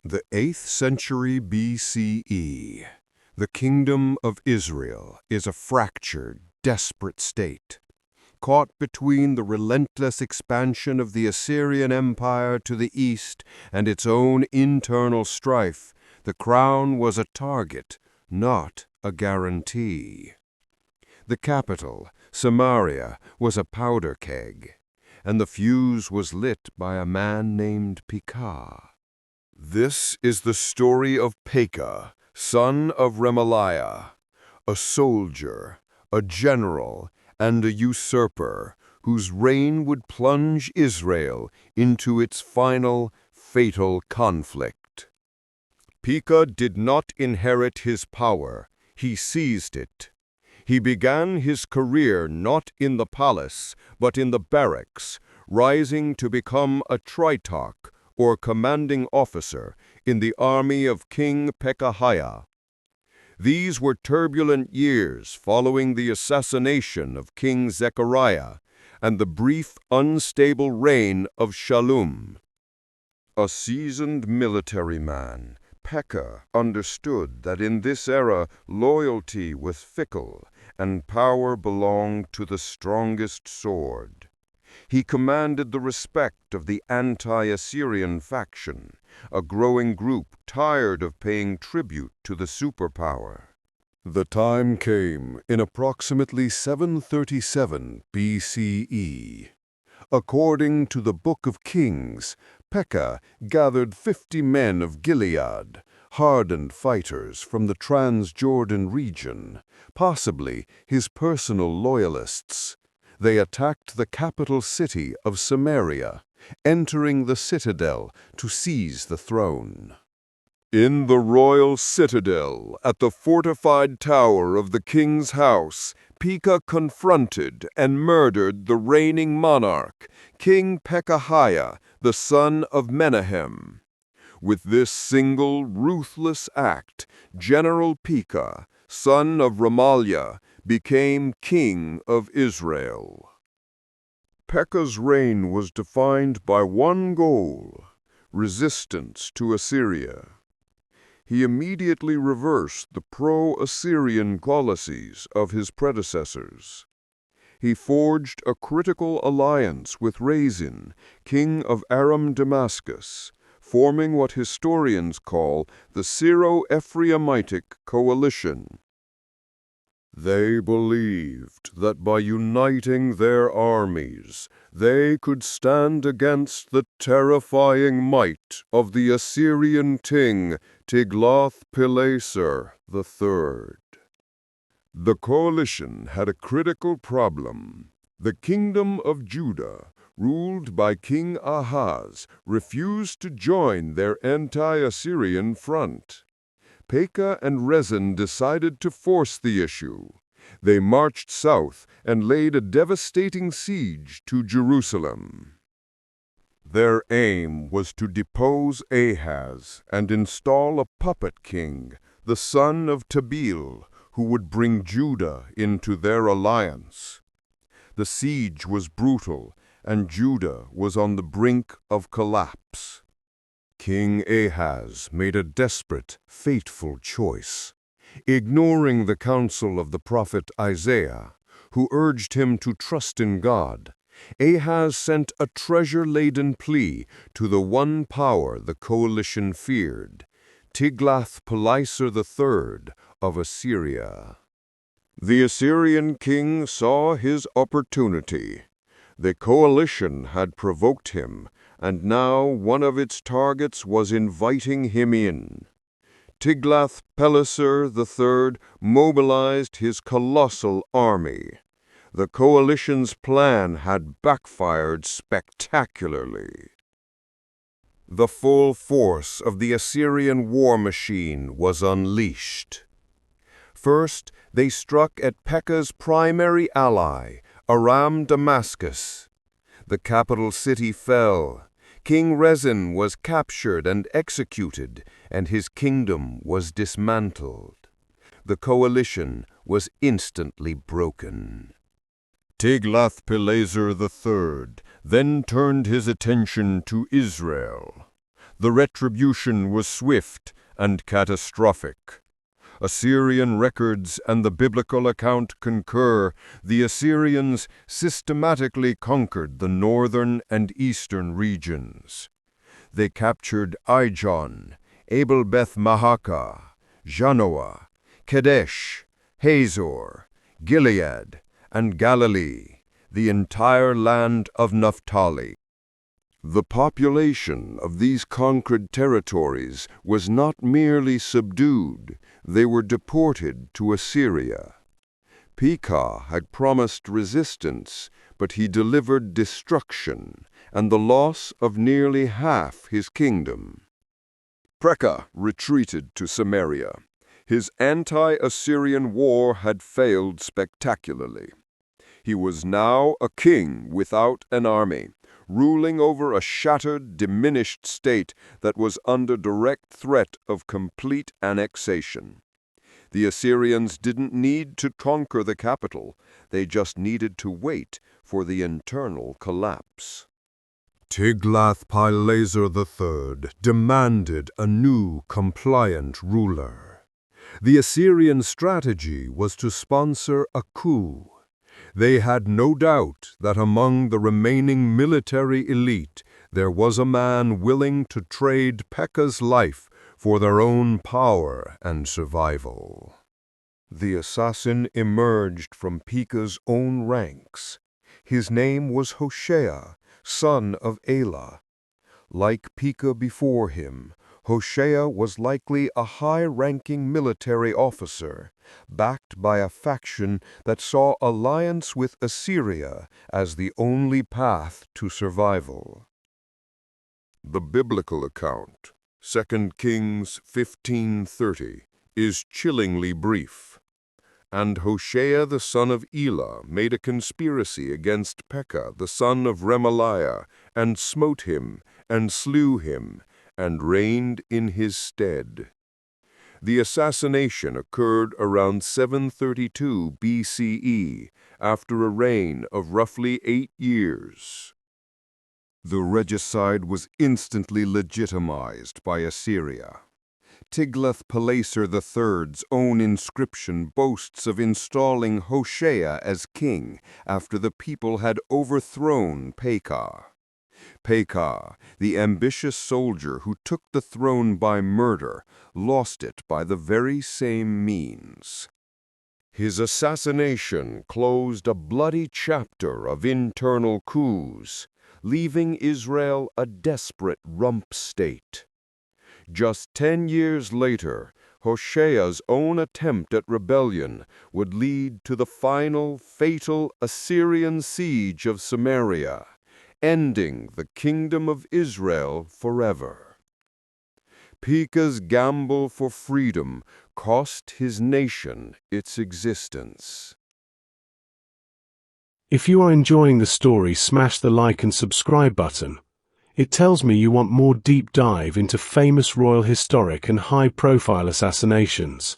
The 8th century BCE, the kingdom of Israel is a fractured, desperate state. Caught between the relentless expansion of the Assyrian Empire to the east and its own internal strife, the crown was a target, not a guarantee. The capital, Samaria, was a powder keg, and the fuse was lit by a man named Pekah. This is the story of Pekah, son of Remaliah, a soldier, a general, and a usurper whose reign would plunge Israel into its final, fatal conflict. Pekah did not inherit his power, he seized it. He began his career not in the palace, but in the barracks, rising to become a tritarch, or commanding officer, in the army of King Pekah. These were turbulent years following the assassination of King Zechariah and the brief, unstable reign of Shallum. A seasoned military man, Pekah understood that in this era loyalty was fickle and power belonged to the strongest sword. He commanded the respect of the anti-Assyrian faction, a growing group tired of paying tribute to the superpower. The time came in approximately 737 BCE. According to the Book of Kings, Pekah gathered 50 men of Gilead, hardened fighters from the Transjordan region, possibly his personal loyalists. They attacked the capital city of Samaria, entering the citadel to seize the throne. In the royal citadel, at the fortified tower of the king's house, Pekah confronted and murdered the reigning monarch, King Pekah, the son of Menahem. With this single, ruthless act, General Pekah, son of Remaliah, became king of Israel. Pekah's reign was defined by one goal: resistance to Assyria. He immediately reversed the pro-Assyrian policies of his predecessors. He forged a critical alliance with Rezin, king of Aram Damascus, forming what historians call the Syro-Ephraimitic coalition. They believed that by uniting their armies, they could stand against the terrifying might of the Assyrian king Tiglath-Pileser III. The coalition had a critical problem. The kingdom of Judah, ruled by King Ahaz, refused to join their anti-Assyrian front. Pekah and Rezin decided to force the issue. They marched south and laid a devastating siege to Jerusalem. Their aim was to depose Ahaz and install a puppet king, the son of Tabeel, who would bring Judah into their alliance. The siege was brutal, and Judah was on the brink of collapse. King Ahaz made a desperate, fateful choice. Ignoring the counsel of the prophet Isaiah, who urged him to trust in God, Ahaz sent a treasure-laden plea to the one power the coalition feared, Tiglath-Pileser III of Assyria. The Assyrian king saw his opportunity. The coalition had provoked him, and now one of its targets was inviting him in. Tiglath-Pileser III mobilized his colossal army. The coalition's plan had backfired spectacularly. The full force of the Assyrian war machine was unleashed. First, they struck at Pekah's primary ally, Aram Damascus. The capital city fell. King Rezin was captured and executed, and his kingdom was dismantled. The coalition was instantly broken. Tiglath-Pileser III then turned his attention to Israel. The retribution was swift and catastrophic. Assyrian records and the biblical account concur. The Assyrians systematically conquered the northern and eastern regions. They captured Ijon, Abel-Beth-Mahakah, Janoah, Kadesh, Hazor, Gilead, and Galilee, the entire land of Naphtali. The population of these conquered territories was not merely subdued, they were deported to Assyria. Pekah had promised resistance, but he delivered destruction and the loss of nearly half his kingdom. Pekah retreated to Samaria. His anti-Assyrian war had failed spectacularly. He was now a king without an army, ruling over a shattered, diminished state that was under direct threat of complete annexation. The Assyrians didn't need to conquer the capital, they just needed to wait for the internal collapse. Tiglath-Pileser III demanded a new, compliant ruler. The Assyrian strategy was to sponsor a coup. They had no doubt that among the remaining military elite there was a man willing to trade Pekah's life for their own power and survival. The assassin emerged from Pekah's own ranks. His name was Hoshea, son of Elah. Like Pekah before him, Hoshea was likely a high-ranking military officer, backed by a faction that saw alliance with Assyria as the only path to survival. The biblical account, 2 Kings 15:30, is chillingly brief. And Hoshea the son of Elah made a conspiracy against Pekah the son of Remaliah, and smote him, and slew him, and reigned in his stead. The assassination occurred around 732 BCE, after a reign of roughly 8 years. The regicide was instantly legitimized by Assyria. Tiglath-Pileser III's own inscription boasts of installing Hoshea as king after the people had overthrown Pekah. Pekah, the ambitious soldier who took the throne by murder, lost it by the very same means. His assassination closed a bloody chapter of internal coups, leaving Israel a desperate rump state. Just 10 years later, Hoshea's own attempt at rebellion would lead to the final, fatal Assyrian siege of Samaria, ending the kingdom of Israel forever. Pekah's gamble for freedom cost his nation its existence. If you are enjoying the story, smash the like and subscribe button. It tells me you want more deep dive into famous royal, historic and high-profile assassinations.